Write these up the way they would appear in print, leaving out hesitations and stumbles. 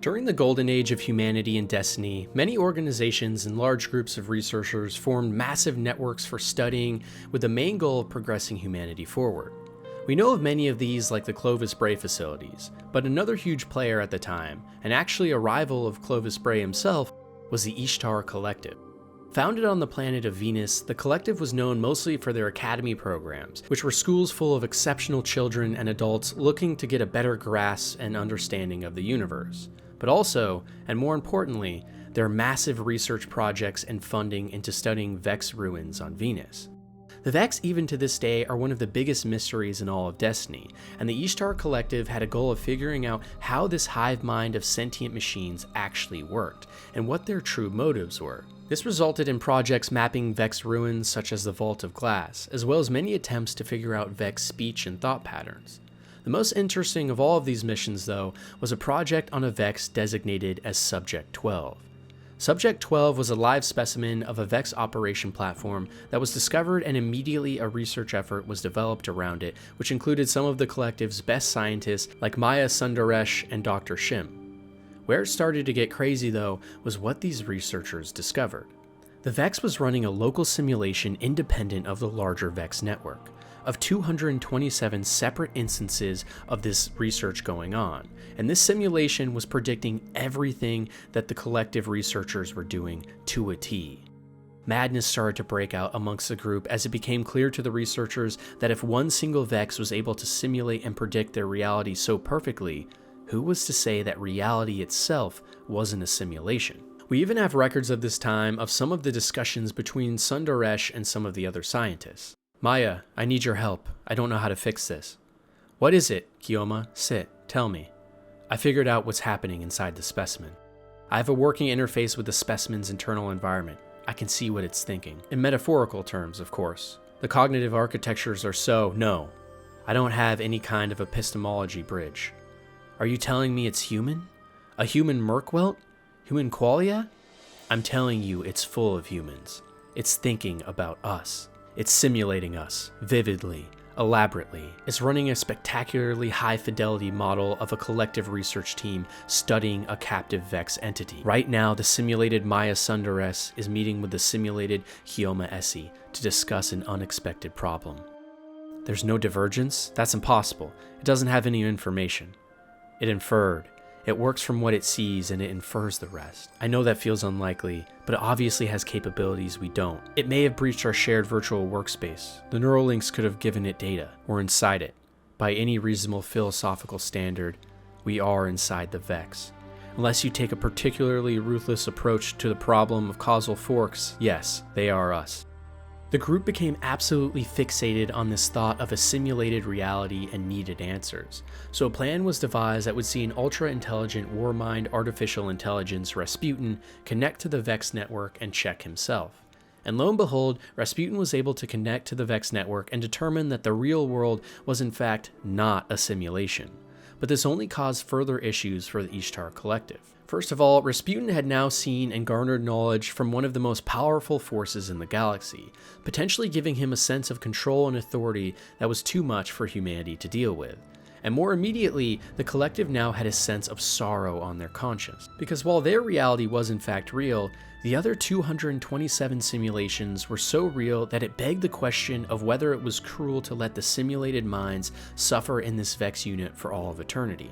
During the golden age of humanity and Destiny, many organizations and large groups of researchers formed massive networks for studying with the main goal of progressing humanity forward. We know of many of these like the Clovis Bray facilities, but another huge player at the time, and actually a rival of Clovis Bray himself, was the Ishtar Collective. Founded on the planet of Venus, the collective was known mostly for their academy programs, which were schools full of exceptional children and adults looking to get a better grasp and understanding of the universe. But also, and more importantly, their massive research projects and funding into studying Vex ruins on Venus. The Vex, even to this day, are one of the biggest mysteries in all of Destiny, and the Ishtar Collective had a goal of figuring out how this hive mind of sentient machines actually worked, and what their true motives were. This resulted in projects mapping Vex ruins such as the Vault of Glass, as well as many attempts to figure out Vex speech and thought patterns. The most interesting of all of these missions, though, was a project on a Vex designated as Subject 12. Subject 12 was a live specimen of a Vex operation platform that was discovered, and immediately a research effort was developed around it, which included some of the collective's best scientists like Maya Sundaresh and Dr. Shim. Where it started to get crazy, though, was what these researchers discovered. The Vex was running a local simulation independent of the larger Vex network, of 227 separate instances of this research going on, and this simulation was predicting everything that the collective researchers were doing to a T. Madness started to break out amongst the group as it became clear to the researchers that if one single Vex was able to simulate and predict their reality so perfectly, who was to say that reality itself wasn't a simulation? We even have records of this time of some of the discussions between Sundaresh and some of the other scientists. Maya, I need your help. I don't know how to fix this. What is it, Kioma? Sit, tell me. I figured out what's happening inside the specimen. I have a working interface with the specimen's internal environment. I can see what it's thinking. In metaphorical terms, of course. The cognitive architectures are no. I don't have any kind of epistemology bridge. Are you telling me it's human? A human Merkwelt? Human qualia? I'm telling you it's full of humans. It's thinking about us. It's simulating us, vividly, elaborately. It's running a spectacularly high-fidelity model of a collective research team studying a captive Vex entity. Right now, the simulated Maya Sundaresh is meeting with the simulated Kioma Essie to discuss an unexpected problem. There's no divergence? That's impossible. It doesn't have any information. It inferred. It works from what it sees and it infers the rest. I know that feels unlikely, but it obviously has capabilities we don't. It may have breached our shared virtual workspace. The neural links could have given it data. We're inside it. By any reasonable philosophical standard, we are inside the Vex. Unless you take a particularly ruthless approach to the problem of causal forks, yes, they are us. The group became absolutely fixated on this thought of a simulated reality and needed answers. So a plan was devised that would see an ultra-intelligent war-mind artificial intelligence, Rasputin, connect to the Vex network and check himself. And lo and behold, Rasputin was able to connect to the Vex network and determine that the real world was in fact not a simulation. But this only caused further issues for the Ishtar Collective. First of all, Rasputin had now seen and garnered knowledge from one of the most powerful forces in the galaxy, potentially giving him a sense of control and authority that was too much for humanity to deal with. And more immediately, the collective now had a sense of sorrow on their conscience, because while their reality was in fact real, the other 227 simulations were so real that it begged the question of whether it was cruel to let the simulated minds suffer in this Vex unit for all of eternity.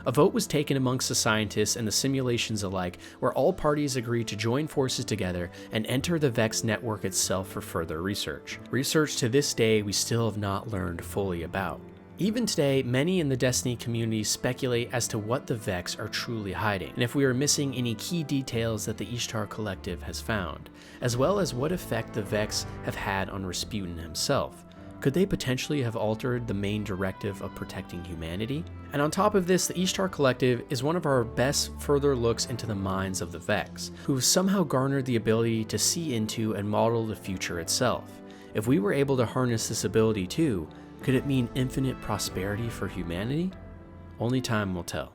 A vote was taken amongst the scientists and the simulations alike, where all parties agreed to join forces together and enter the Vex network itself for further research. Research to this day we still have not learned fully about. Even today, many in the Destiny community speculate as to what the Vex are truly hiding, and if we are missing any key details that the Ishtar Collective has found, as well as what effect the Vex have had on Rasputin himself. Could they potentially have altered the main directive of protecting humanity? And on top of this, the Ishtar Collective is one of our best further looks into the minds of the Vex, who have somehow garnered the ability to see into and model the future itself. If we were able to harness this ability too, could it mean infinite prosperity for humanity? Only time will tell.